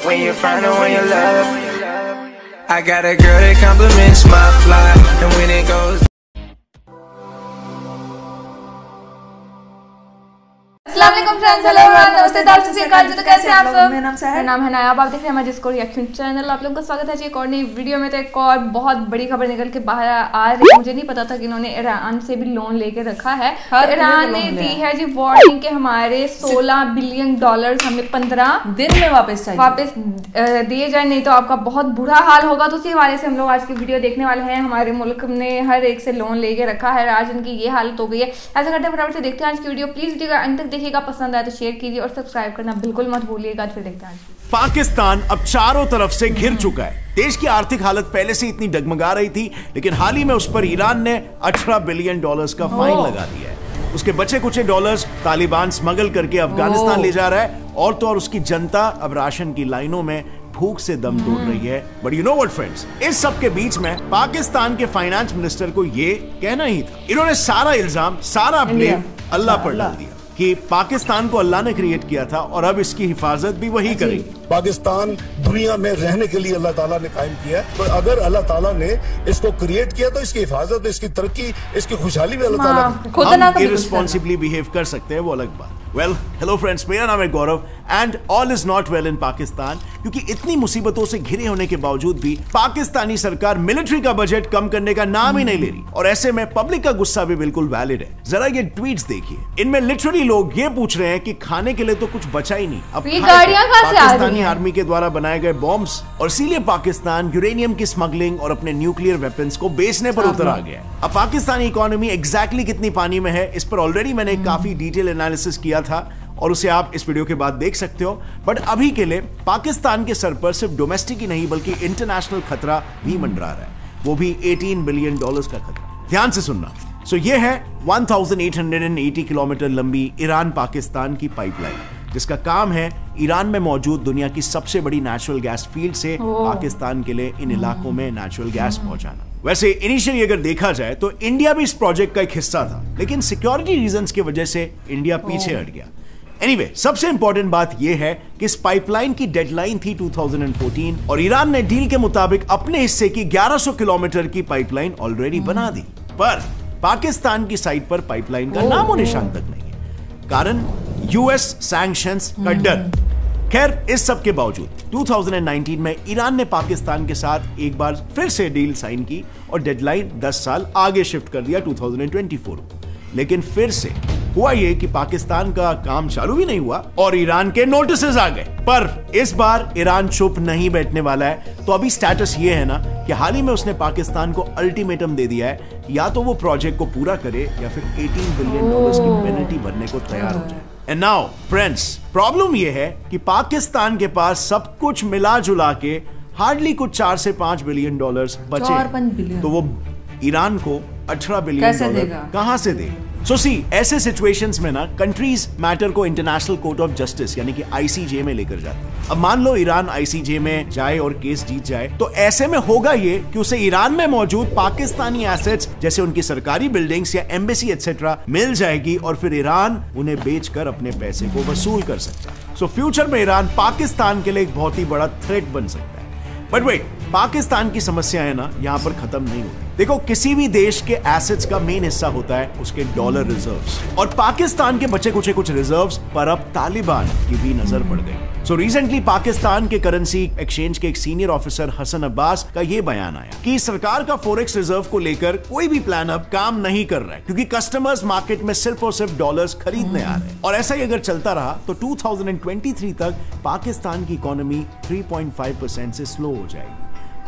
when you find her, when you love. I got a girl that compliments my fly, and when it goes. अस्सलामुअलैकुम friends, hello नमस्ते, तो कैसे हैं आप सब। मेरा नाम है नायाब, आप देख रहे हैं हमारे जिसको रिएक्शन चैनल। आप लोगों का स्वागत है जी एक और नई वीडियो में। तो एक और बहुत बड़ी खबर निकल के बाहर आ रही है। मुझे नहीं पता था कि इन्होंने ईरान से भी लोन लेके रखा है। ईरान ने दी है जी वार्निंग के हमारे $16 बिलियन हमें 15 दिन में वापस दिए जाए, नहीं तो आपका बहुत बुरा हाल होगा। तो उसी हवाले से हम लोग आज की वीडियो देखने वाले हैं। हमारे मुल्क ने हर एक से लोन लेके रखा है, आज इनकी ये हालत हो गई है। ऐसा करते हैं फटाफट से देखते हैं आज की वीडियो। प्लीज वीडियो अंत तक देखिएगा, पसंद आए तो शेयर कीजिए और सब्सक्राइब करना बिल्कुल मत भूलिएगा। फिर देखते हैं। पाकिस्तान अब चारों तरफ से घिर चुका है। देश की आर्थिक हालत पहले से इतनी डगमगा रही थी, लेकिन हाल ही में उस पर ईरान ने $18 बिलियन का फाइन लगा दिया है। उसके बचे कुचे डॉलर्स तालिबान स्मगल करके अफगानिस्तान ले जा रहा है, और तो और उसकी जनता अब राशन की लाइनों में भूख से दम तोड़ रही है। But you know what friends, इस सब के बीच में पाकिस्तान के फाइनेंस मिनिस्टर को ये कहना ही था। इन्होंने सारा इल्जाम, सारा ब्लेम अल्लाह पर डाल दिया कि पाकिस्तान को अल्लाह ने क्रिएट किया था और अब इसकी हिफाजत भी वही करेगी। पाकिस्तान दुनिया में रहने के लिए अल्लाह ताला ने कायम किया है, तो अगर अल्लाह ताला ने इसको क्रिएट किया तो इसकी हिफाजत, इसकी तरक्की, इसकी खुशहाली भी अल्लाह ताला हम इररिस्पॉन्सिबली बिहेव कर सकते हैं, वो अलग बात। वेल, हेलो फ्रेंड्स, मेरा नाम है Gaurav and all is not well in Pakistan. क्योंकि इतनी मुसीबतों से घिरे होने के बावजूद भी पाकिस्तानी सरकार मिलिट्री का बजट कम करने का नाम ही नहीं ले रही, और ऐसे में पब्लिक का गुस्सा भी बिल्कुल वैलिड है। जरा ये ट्वीट्स देखिए, इनमें लिटरली लोग ये पूछ रहे हैं कि खाने के लिए तो कुछ बचा ही नहीं, अब पाकिस्तानी आर्मी के द्वारा बनाए गए बॉम्ब्स, और इसीलिए पाकिस्तान यूरेनियम की स्मगलिंग और अपने न्यूक्लियर वेपन्स को बेचने पर उतर आ गया है। अब पाकिस्तानी इकोनॉमी एग्जैक्टली कितनी पानी में है, इस पर ऑलरेडी मैंने काफी डिटेल एनालिसिस किया था, और उसे आप इस वीडियो के बाद देख सकते हो। बट अभी के लिए पाकिस्तान के सर पर सिर्फ डोमेस्टिक ही नहीं बल्कि इंटरनेशनल खतरा भी मंडरा रहा है, वो भी $18 बिलियन का खतरा। ध्यान से सुनना। सो ये है 1880 किलोमीटर लंबी ईरान पाकिस्तान की पाइपलाइन, जिसका काम है ईरान में मौजूद दुनिया की सबसे बड़ी नेचुरल गैस फील्ड से पाकिस्तान के लिए इन इलाकों में नेचुरल गैस पहुंचाना। वैसे इनिशियली अगर देखा जाए तो इंडिया भी इस प्रोजेक्ट का एक हिस्सा था, लेकिन सिक्योरिटी रीजंस की वजह से इंडिया पीछे हट गया। एनीवे, सबसे इंपॉर्टेंट बात यह है कि इस पाइपलाइन की डेडलाइन थी 2014, और ईरान ने डील के मुताबिक अपने हिस्से की 1100 किलोमीटर की पाइपलाइन ऑलरेडी बना दी। पर पाकिस्तान की साइड पर पाइपलाइन का नामो निशान तक नहीं है, कारण यूएस सैंक्शंस का डर। खैर, इस सब के बावजूद 2019 में ईरान ने पाकिस्तान के साथ एक बार फिर से डील साइन की और डेडलाइन 10 साल आगे शिफ्ट कर दिया 2024। लेकिन फिर से हुआ ये कि पाकिस्तान का काम चालू भी नहीं हुआ और ईरान के नोटिसेस आ गए। पर इस बार ईरान चुप नहीं बैठने वाला है। तो अभी स्टेटस ये है ना कि हाल ही में उसने पाकिस्तान को अल्टीमेटम दे दिया है, या तो वो प्रोजेक्ट को पूरा करे या फिर $18 बिलियन की पेनल्टी भरने को तैयार हो जाए। एंड नाउ फ्रेंड्स, प्रॉब्लम ये है कि पाकिस्तान के पास सब कुछ मिला जुला के हार्डली कुछ $4 से $5 बिलियन बचे, तो वो ईरान को $18 बिलियन कहां से देगा? सो सी, ऐसे सिचुएशंस में ना कंट्रीज मैटर को इंटरनेशनल कोर्ट ऑफ जस्टिस यानी कि ICJ में लेकर जाती है। अब मान लो ईरान ICJ में जाए और केस जीत जाए, तो ऐसे में होगा ये कि उसे ईरान में मौजूद पाकिस्तानी एसेट्स जैसे उनकी सरकारी बिल्डिंग्स या एम्बेसी एक्सेट्रा मिल जाएगी, और फिर ईरान उन्हें बेचकर अपने पैसे को वसूल कर सकता है। सो फ्यूचर में ईरान पाकिस्तान के लिए एक बहुत ही बड़ा थ्रेट बन सकता है। बट वेट, पाकिस्तान की समस्याएं ना यहाँ पर खत्म नहीं होती। देखो, किसी भी देश के एसेट्स का मेन हिस्सा होता है उसके डॉलर रिजर्व्स, और पाकिस्तान के बचे कुछ रिजर्व्स पर अब तालिबान की भी नजर पड़ गई। सो रिसेंटली पाकिस्तान के करेंसी एक्सचेंज के एक सीनियर ऑफिसर हसन अब्बास का ये बयान आया कि सरकार का फॉरेक्स रिजर्व को लेकर कोई भी प्लान अब काम नहीं कर रहा है, क्योंकि कस्टमर्स मार्केट में सिर्फ और सिर्फ डॉलर्स खरीदने आ रहे हैं। और ऐसा ही अगर चलता रहा तो 2023 तक पाकिस्तान की इकोनॉमी 3.5% से स्लो हो जाएगी।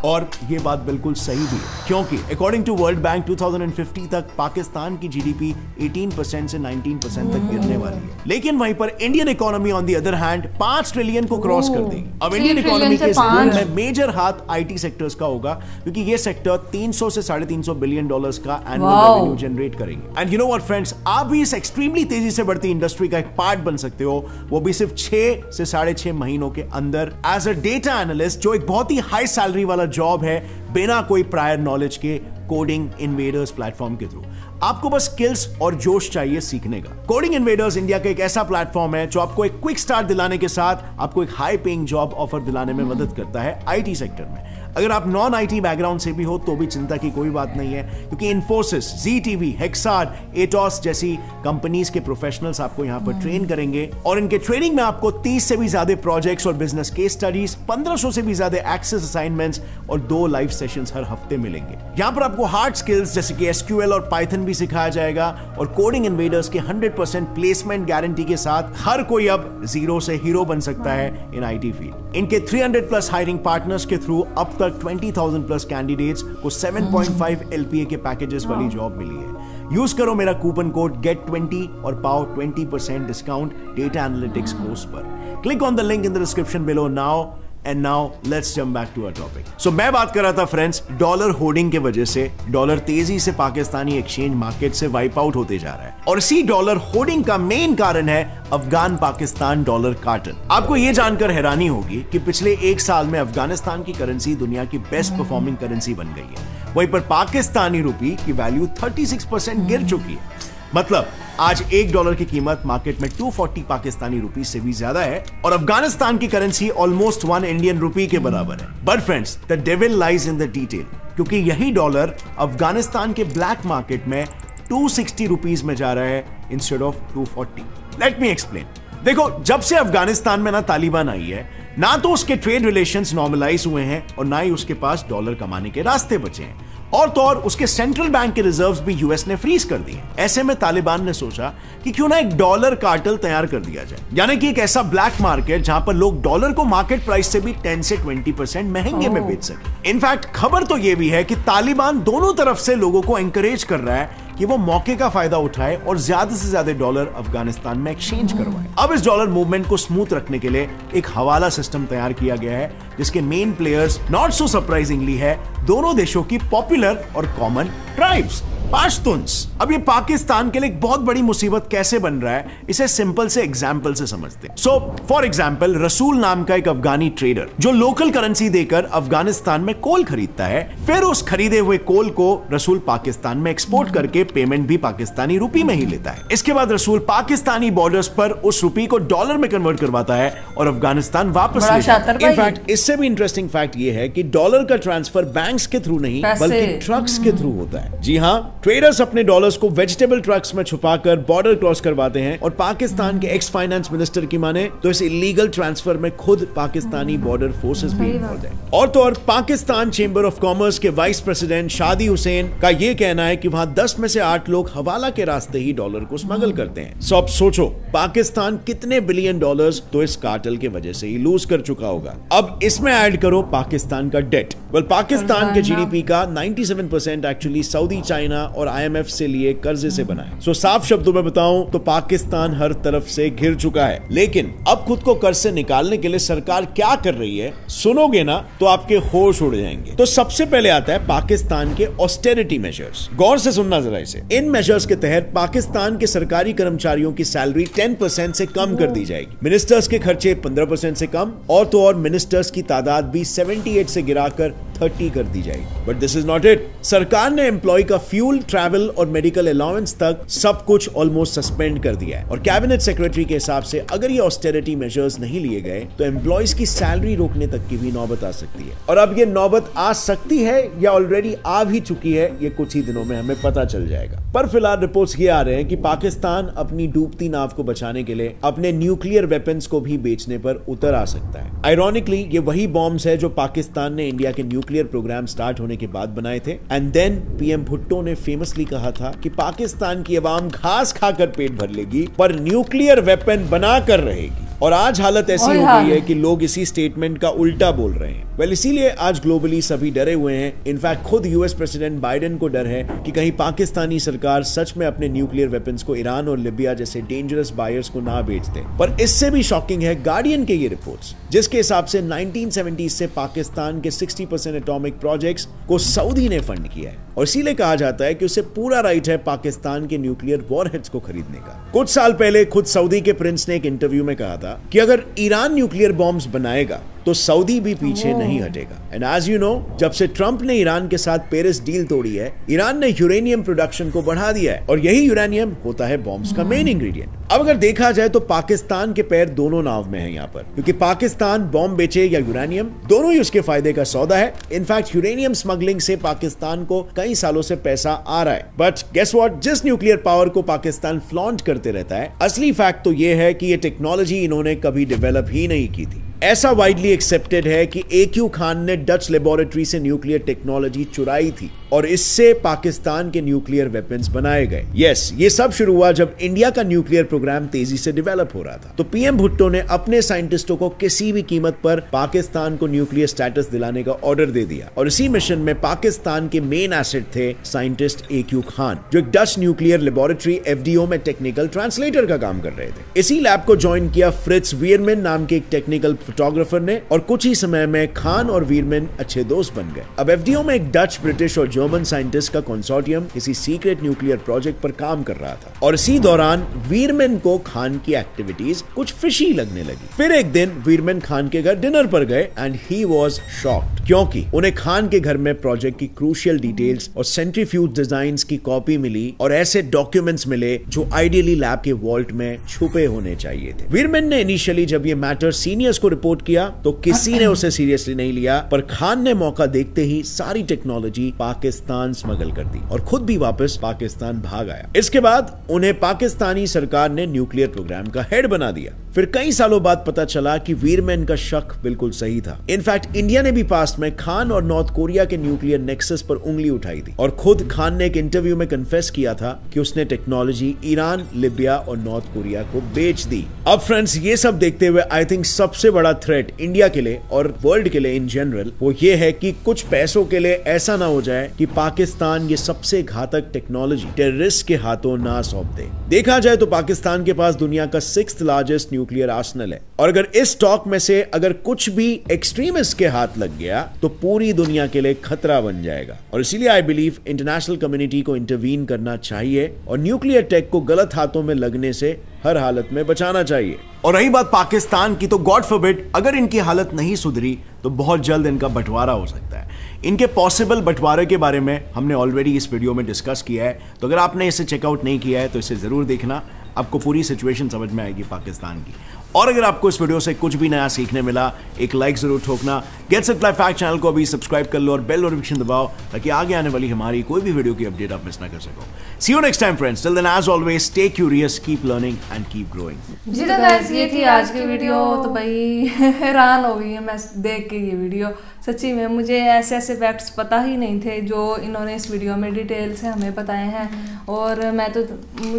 और ये बात बिल्कुल सही भी है, क्योंकि अकॉर्डिंग टू वर्ल्ड बैंक 2050 तक पाकिस्तान की जीडीपी 18% से 19% तक गिरने वाली है। लेकिन वहीं पर Indian economy on the other hand 5 trillion को क्रॉस कर देगी। अब इंडियन इकोनॉमी के इस बूम में मेजर हाथ आईटी सेक्टर्स का होगा, क्योंकि ये सेक्टर 300 से $350 बिलियन का एनुअल रेवेन्यू जनरेट करेंगे। And you know what friends, आप भी इस एक्सट्रीमली तेजी से बढ़ती इंडस्ट्री का एक पार्ट बन सकते हो, वो भी सिर्फ 6 से 6.5 महीनों के अंदर एज अ डेटा एनालिस्ट, जो एक बहुत ही हाई सैलरी वाला जॉब है बिना कोई प्रायर नॉलेज के कोडिंग इन्वेडर्स प्लेटफॉर्म के थ्रू। आपको बस स्किल्स और जोश चाहिए सीखने का। कोडिंग इन्वेडर्स इंडिया का एक ऐसा प्लेटफॉर्म है जो आपको एक क्विक स्टार्ट दिलाने के साथ आपको एक हाई पेइंग जॉब ऑफर दिलाने में मदद करता है आईटी सेक्टर में। अगर आप नॉन आईटी बैकग्राउंड से भी हो तो भी चिंता की कोई बात नहीं है, क्योंकि इन्फोसिस, ZTV, हेक्सार्ड, एटॉस जैसी कंपनीज के प्रोफेशनल्स आपको यहां पर ट्रेन करेंगे और इनके ट्रेनिंग में आपको 30 से भी ज्यादा प्रोजेक्ट्स और बिजनेस केस स्टडीज, 1500 से भी ज्यादा एक्सेस असाइनमेंट्स और 2 लाइव सेशंस हर हफ्ते मिलेंगे। यहां पर आपको हार्ड स्किल्स जैसे कि SQL और पाइथन भी सिखाया जाएगा और कोडिंग इन्वेडर्स के 100% प्लेसमेंट गारंटी के साथ हर कोई अब जीरो से हीरो बन सकता है इन आईटी फील्ड। इनके 300+ हायरिंग पार्टनर्स के थ्रू अब तक 20,000+ कैंडिडेट्स को 7.5 LPA के पैकेजेस वाली जॉब मिली है। यूज करो मेरा कूपन कोड GET20 और पाओ 20% डिस्काउंट डेटा एनालिटिक्स कोर्स पर। Click on the link in the description below now. And now let's jump back to our topic. So मैं बात कर रहा था फ्रेंड्स, डॉलर होर्डिंग के वजह से डॉलर तेजी से पाकिस्तानी एक्सचेंज मार्केट से वाइप आउट होते जा रहा है और इसी डॉलर होर्डिंग का मेन कारण है अफगान पाकिस्तान डॉलर कार्टल। आपको यह जानकर हैरानी होगी कि पिछले 1 साल में अफगानिस्तान की करेंसी दुनिया की बेस्ट परफॉर्मिंग करेंसी बन गई है, वहीं पर पाकिस्तानी रुपी की वैल्यू 36% गिर चुकी है। मतलब आज $1 की कीमत मार्केट में 240 पाकिस्तानी रुपी से भी ज्यादा है और अफगानिस्तान की करेंसी ऑलमोस्ट 1 इंडियन रुपी के बराबर है। But friends, the devil lies in the detail, क्योंकि यही डॉलर अफगानिस्तान के ब्लैक मार्केट में 260 रुपीज में जा रहा है instead of 240। Let me explain. देखो, जब से अफगानिस्तान में ना तालिबान आई है, ना तो उसके ट्रेड रिलेशंस नॉर्मलाइज हुए हैं और ना ही उसके पास डॉलर कमाने के रास्ते बचे हैं, और तो और उसके सेंट्रल बैंक के रिजर्व्स भी यूएस ने फ्रीज कर दिए। ऐसे में तालिबान ने सोचा कि क्यों ना एक डॉलर कार्टेल तैयार कर दिया जाए, यानी कि एक ऐसा ब्लैक मार्केट जहां पर लोग डॉलर को मार्केट प्राइस से भी 10 से 20% महंगे में बेच सके। इनफैक्ट खबर तो यह भी है कि तालिबान दोनों तरफ से लोगों को एंकरेज कर रहा है कि वो मौके का फायदा उठाए और ज्यादा से ज्यादा डॉलर अफगानिस्तान में एक्सचेंज करवाए। अब इस डॉलर मूवमेंट को स्मूथ रखने के लिए एक हवाला सिस्टम तैयार किया गया है, जिसके main players not so surprisingly है दोनों देशों की पॉपुलर और कॉमन ट्राइब्स, पाश्तुन्स। अब ये पाकिस्तान के लिए एक बहुत बड़ी मुसीबत कैसे बन रहा है, इसे सिंपल से एग्जाम्पल से समझते हैं। सो फॉर एग्जाम्पल, रसूल नाम का एक अफगानी ट्रेडर जो लोकल करेंसी देकर अफगानिस्तान में कोल खरीदता है, फिर उस खरीदे हुए कोल को रसूल पाकिस्तान में एक्सपोर्ट करके पेमेंट भी पाकिस्तानी रुपी में ही लेता है। इसके बाद रसूल पाकिस्तानी बॉर्डर्स पर उस रुपी को डॉलर में कन्वर्ट करवाता है और अफगानिस्तान वापस लेता है। इनफैक्ट इससे भी इंटरेस्टिंग फैक्ट ये है कि डॉलर का ट्रांसफर बैंक्स के थ्रू नहीं बल्कि ट्रक्स के थ्रू होता है। जी हाँ, ट्रेडर्स अपने डॉलर्स को वेजिटेबल ट्रक्स में छुपाकर बॉर्डर क्रॉस करवाते हैं और पाकिस्तान के एक्स फाइनेंस मिनिस्टर की माने तो इस इलीगल ट्रांसफर में खुद पाकिस्तानी बॉर्डर फोर्सेस भी इन्वॉल्व है। और तो और पाकिस्तान चेंबर ऑफ कॉमर्स के वाइस प्रेसिडेंट शादी हुसैन का यह कहना है कि वहां 10 में से 8 लोग हवाला के रास्ते ही डॉलर को स्मगल करते हैं। सो अब सोचो, पाकिस्तान कितने बिलियन डॉलर्स तो इस कार्टेल की वजह से ही लूज कर चुका होगा। अब इसमें ऐड करो पाकिस्तान का डेट। पाकिस्तान के जीडीपी का 97% एक्चुअली सऊदी, चाइना और IMF से लिए कर्जे से बना है। साफ शब्दों में बताऊं तो पाकिस्तान हर तरफ से घिर चुका है। लेकिन अब खुद को कर्ज से निकालने के लिए सरकार क्या कर रही है, सुनोगे ना तो आपके होश उड़ जाएंगे। तो सबसे पहले आता है पाकिस्तान के ऑस्टेरिटी मेजर्स। गौर से सुनना जरा इसे। इन मेजर्स के तहत पाकिस्तान के सरकारी कर्मचारियों की सैलरी 10% से कम कर दी जाएगी, मिनिस्टर्स के खर्चे 15% से कम, और तो और मिनिस्टर्स की तादाद भी 78 से गिराकर 30 कर दी जाएगी। But this is not it. सरकार ने एम्प्लॉय का फ्यूल, ट्रैवल और मेडिकल अलाउंस तक सब कुछ ऑलमोस्ट सस्पेंड कर दिया है। और कैबिनेट सेक्रेटरी के हिसाब से अगर ये ऑस्टेरिटी मेजर्स नहीं लिए गए तो एम्प्लॉयज की सैलरी रोकने तक की भी नौबत आ सकती है। और अब ये नौबत आ सकती है या ऑलरेडी आ भी चुकी है, ये कुछ ही दिनों में हमें पता चल जाएगा। पर फिलहाल रिपोर्ट्स ये आ रहे हैं कि पाकिस्तान अपनी डूबती नाव को बचाने के लिए अपने न्यूक्लियर वेपन्स को भी बेचने पर उतर आ सकता है। आयरॉनिकली ये वही बॉम्ब्स है जो पाकिस्तान ने इंडिया के न्यूक्लियर प्रोग्राम स्टार्ट होने के बाद बनाए थे। एंड देन पीएम भुट्टो ने फेमसली कहा था कि पाकिस्तान की आवाम घास खाकर पेट भर लेगी पर न्यूक्लियर वेपन बनाकर रहेगी। और आज हालत ऐसी हो गई है कि लोग इसी स्टेटमेंट का उल्टा बोल रहे हैं। इसीलिए आज ग्लोबली सभी डरे हुए हैं। इनफैक्ट खुद यूएस प्रेसिडेंट बाइडेन को डर है कि कहीं पाकिस्तानी सरकार सच में अपने न्यूक्लियर वेपन्स को ईरान और लिबिया जैसे डेंजरस बायर्स को ना बेच दे। पर इससे भी शॉकिंग है गार्डियन के ये रिपोर्ट्स, जिसके हिसाब से 1970 से पाकिस्तान के 60% एटॉमिक प्रोजेक्ट्स को सऊदी ने फंड किया है। और इसीलिए कहा जाता है कि उसे पूरा राइट है पाकिस्तान के न्यूक्लियर वॉरहेड्स को खरीदने का। कुछ साल पहले खुद सऊदी के प्रिंस ने एक इंटरव्यू में कहा था कि अगर ईरान न्यूक्लियर बॉम्ब्स बनाएगा तो सऊदी भी पीछे नहीं हटेगा। एंड एज यू नो, जब से ट्रंप ने ईरान के साथ पेरिस डील तोड़ी है, ईरान ने यूरेनियम प्रोडक्शन को बढ़ा दिया है और यही यूरेनियम होता है बॉम्ब्स का मेन इंग्रेडिएंट। अब अगर देखा जाए तो पाकिस्तान के पैर दोनों नाव में है यहाँ पर, क्योंकि पाकिस्तान बॉम्ब बेचे या यूरेनियम, दोनों ही उसके फायदे का सौदा है। इनफैक्ट यूरेनियम स्मगलिंग से पाकिस्तान को कई सालों से पैसा आ रहा है। बट गेस व्हाट, जिस न्यूक्लियर पावर को पाकिस्तान फ्लॉन्ट करते रहता है, असली फैक्ट तो ये है कि ये टेक्नोलॉजी इन्होंने कभी डेवलप ही नहीं की थी। ऐसा वाइडली एक्सेप्टेड है कि AQ खान ने डच लेबोरेटरी से न्यूक्लियर टेक्नोलॉजी चुराई थी और इससे पाकिस्तान के न्यूक्लियर वेपन्स बनाए गए। यस, ये सब शुरू हुआ जब इंडिया का न्यूक्लियर प्रोग्राम तेजी से डेवलप हो रहा था। तो PM भुट्टो ने अपने साइंटिस्टों को किसी भी कीमत पर पाकिस्तान को न्यूक्लियर स्टेटस दिलाने का ऑर्डर दे दिया और इसी मिशन में पाकिस्तान के मेन एसेट थे साइंटिस्ट AQ खान, जो एक डच न्यूक्लियर लेबोरेटरी FDO में टेक्निकल ट्रांसलेटर का काम कर रहे थे। इसी लैब को ज्वाइन किया फ्रिट्ज वीरमैन नाम के एक टेक्निकल फोटोग्राफर ने और कुछ ही समय में खान और वीरमैन अच्छे दोस्त बन गए। अब FDO में एक डच, ब्रिटिश और जर्मन साइंटिस्ट का कंसोर्टियम किसी सीक्रेट न्यूक्लियर प्रोजेक्ट पर काम कर रहा था और इसी दौरान वीरमैन को खान की एक्टिविटीज कुछ फिशी लगने लगी। फिर एक दिन वीरमैन खान के घर डिनर पर गए एंड ही वाज शॉक्ड, क्योंकि उन्हें खान के घर में प्रोजेक्ट की क्रूशियल डिटेल्स और सेंट्रीफ्यूज डिजाइन्स की कॉपी मिली और ऐसे डॉक्यूमेंट्स मिले जो आइडियली लैब के वॉल्ट में छुपे होने चाहिए थे। वीरमैन ने इनिशियली जब ये मैटर सीनियर्स को रिपोर्ट किया तो किसी ने उसे सीरियसली नहीं लिया, पर खान ने मौका देखते ही सारी टेक्नोलॉजी पाकिस्तान स्मगल कर दी और खुद भी वापस पाकिस्तान भाग आया। इसके बाद उन्हें पाकिस्तानी सरकार ने न्यूक्लियर प्रोग्राम का हेड बना दिया। फिर कई सालों बाद पता चला कि वीरमैन का शक बिल्कुल सही था। इनफैक्ट इंडिया ने भी पास्ट में खान और नॉर्थ कोरिया के न्यूक्लियर नेक्सस पर उंगली उठाई थी और खुद खान ने एक इंटरव्यू में कन्फेस किया था कि उसने टेक्नोलॉजी ईरान, लिबिया और नॉर्थ कोरिया को बेच दी। अब फ्रेंड्स, ये सब देखते हुए आई थिंक सबसे बड़ा थ्रेट इंडिया के लिए और वर्ल्ड के लिए इन जनरल वो ये है कि कुछ पैसों के लिए ऐसा ना हो जाए कि पाकिस्तान ये सबसे घातक टेक्नोलॉजी टेररिस्ट के हाथों ना सौंप दे। देखा जाए तो पाकिस्तान के पास दुनिया का 6th लार्जेस्ट न्यूक्लियर आर्सेनल है और अगर इस स्टॉक में से अगर कुछ भी एक्सट्रीमिस्ट के हाथ लग गया तो पूरी दुनिया के लिए खतरा बन जाएगा। और इसीलिए आई बिलीव इंटरनेशनल कम्युनिटी को इंटरवीन करना चाहिए और न्यूक्लियर टेक को गलत हाथों में लगने से हर हालत में बचाना चाहिए। और रही बात पाकिस्तान की, तो गॉड फॉरबिड अगर इनकी हालत नहीं सुधरी तो बहुत जल्द इनका बंटवारा हो सकता है। इनके पॉसिबल बंटवारे के बारे में हमने ऑलरेडी इस वीडियो में डिस्कस किया है, तो अगर आपने इसे चेकआउट नहीं किया है तो इसे जरूर देखना, आपको पूरी सिचुएशन समझ में आएगी पाकिस्तान की। और अगर आपको इस वीडियो से कुछ भी नया सीखने मिला, एक लाइक जरूर ठोकना। Gets it live fact channel को अभी सब्सक्राइब कर लो और बेल नोटिफिकेशन दबाओ ताकि आगे आने वाली हमारी कोई भी वीडियो की अपडेट आप मिस ना कर सको। See you next time friends, till then as always stay curious, keep learning and keep growing. जी तो गाइस, ये थी आज की वीडियो। तो भाई हैरान हो गई है मैं देख के ये वीडियो, सच्ची में मुझे ऐसे ऐसे फैक्ट्स पता ही नहीं थे जो इन्होंने इस वीडियो में डिटेल से हमें बताए हैं। और मैं तो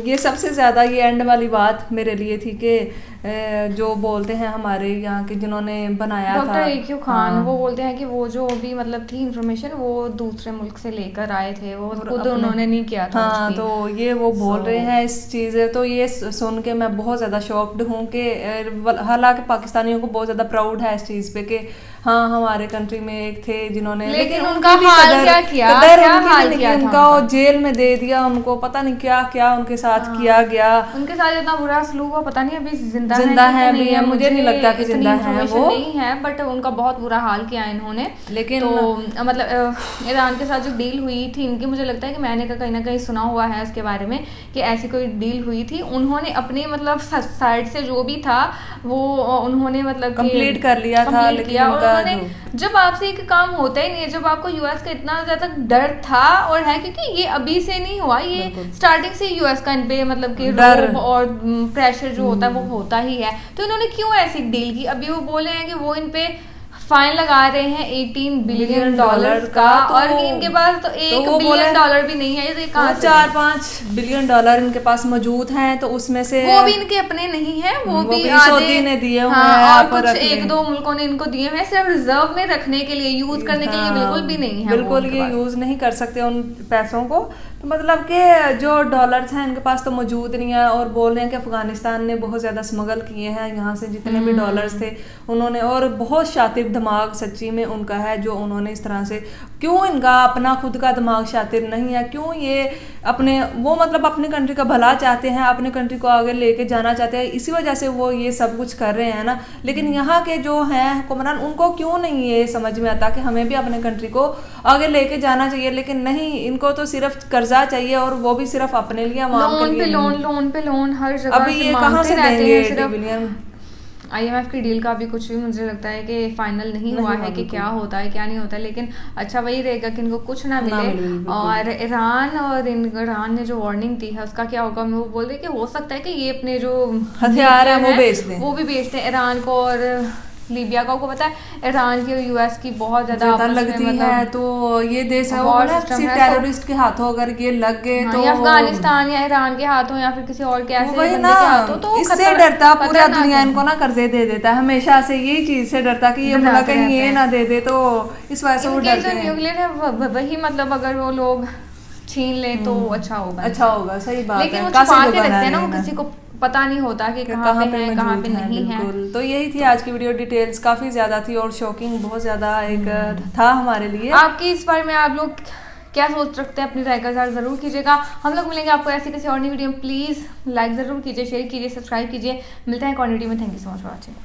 ये सबसे ज़्यादा ये एंड वाली बात मेरे लिए थी कि जो बोलते हैं हमारे यहाँ के जिन्होंने बनाया था डॉक्टर AQ खान, हाँ। वो बोलते हैं कि वो जो भी मतलब थी इंफॉर्मेशन वो दूसरे मुल्क से लेकर आए थे, वो खुद उन्होंने नहीं किया था। हाँ, तो ये वो बोल रहे हैं इस चीज़ें, तो ये सुन के मैं बहुत ज़्यादा शॉक्ड हूँ कि हालांकि पाकिस्तानियों को बहुत ज़्यादा प्राउड है इस चीज़ पे कि हाँ हमारे कंट्री में एक थे जिन्होंने, लेकिन उनका हाल क्या किया, उनका जेल में दे दिया, उनको पता नहीं क्या क्या उनके साथ किया गया, उनके साथ इतना बुरा सलूक हुआ, पता नहीं अभी जिंदा है भी है, मुझे नहीं लगता कि जिंदा है, वो नहीं है, बट उनका बहुत बुरा हाल किया इन्होंने। लेकिन तो मतलब ईरान के साथ जो डील हुई थी इनकी, मुझे लगता है कि मैंने कहीं ना कहीं सुना हुआ है उसके बारे में कि ऐसी कोई डील हुई थी। उन्होंने अपने मतलब साइड से जो भी था वो उन्होंने मतलब कंप्लीट कर लिया था, लेकिन जब आपसे एक काम होता ही नहीं है, जब आपको यूएस का इतना ज्यादा डर था और है, क्योंकि ये अभी से नहीं हुआ, ये स्टार्टिंग से यूएस का इन पे मतलब कि डर और प्रेशर जो होता है वो होता ही है, तो इन्होंने क्यों ऐसी डील की। अभी वो बोले हैं कि वो इन पे फाइन लगा रहे हैं $18 बिलियन का, तो और इनके पास तो $1 बिलियन भी नहीं है, तो 4-5 बिलियन डॉलर इनके पास मौजूद हैं, तो उसमें से वो भी इनके अपने नहीं है, वो भी सऊदी ने दिए हुए हैं और कुछ 1-2 मुल्कों ने इनको दिए हुए हैं, सिर्फ रिजर्व में रखने के लिए, यूज करने के लिए बिल्कुल भी नहीं है, बिल्कुल ये यूज नहीं कर सकते उन पैसों को। तो मतलब कि जो डॉलर्स हैं इनके पास तो मौजूद नहीं है, और बोल रहे हैं कि अफगानिस्तान ने बहुत ज़्यादा स्मगल किए हैं यहाँ से जितने भी डॉलर्स थे उन्होंने, और बहुत शातिर दिमाग सच्ची में उनका है जो उन्होंने इस तरह से, क्यों इनका अपना खुद का दिमाग शातिर नहीं है, क्यों ये अपने वो मतलब अपनी कंट्री का भला चाहते हैं, अपनी कंट्री को आगे लेके जाना चाहते हैं, इसी वजह से वो ये सब कुछ कर रहे हैं ना। लेकिन यहाँ के जो हैं हुक्मरान उनको क्यों नहीं ये समझ में आता कि हमें भी अपने कंट्री को आगे लेके जाना चाहिए, लेकिन नहीं, इनको तो सिर्फ कर्जा चाहिए और वो भी सिर्फ अपने लिए, लोन पे लोन हर जगह अभी ये कहाँ से देंगे। IMF की डील का भी कुछ भी मुझे लगता है कि फाइनल नहीं हुआ है कि क्या होता है क्या नहीं होता है, लेकिन अच्छा वही रहेगा कि इनको कुछ ना मिले। और ईरान ने जो वार्निंग दी है उसका क्या होगा, वो बोल रहे कि हो सकता है कि ये अपने जो हथियार है वो भी बेचते हैं ईरान को और लीबिया का। आपको पता है ईरान की और US की बहुत ज्यादा लगती है, तो ये देश है वो टेररिस्ट के हाथों अगर ये लग गए तो अफगानिस्तान या ईरान के हाथों या फिर किसी और के ऐसे बंदे के हाथों, तो इससे डरता पूरा दुनिया इनको ना कर्जे दे देता है, हमेशा से यही चीज से डरता कि ये मुल्क कहीं ये ना दे दे, तो इस वजह से वो डरते हैं। न्यूक्लियर है वही, मतलब अगर वो लोग छीन ले तो अच्छा होगा, सही बात है। लेकिन वो छुपा के रखते हैं ना, वो किसी को पता नहीं होता कि कहाँ पे है कहाँ पे नहीं है। तो यही थी आज की वीडियो, डिटेल्स काफी ज्यादा थी और शॉकिंग बहुत ज्यादा एक था हमारे लिए। आपकी इस बारे में आप लोग क्या सोच रखते हैं, अपनी राय का इज़हार जरूर कीजिएगा। हम लोग मिलेंगे आपको ऐसी किसी और नई वीडियो में। प्लीज लाइक जरूर कीजिए, शेयर कीजिए, सब्सक्राइब कीजिए। मिलते हैं एक और वीडियो में। Thank you so much for watching.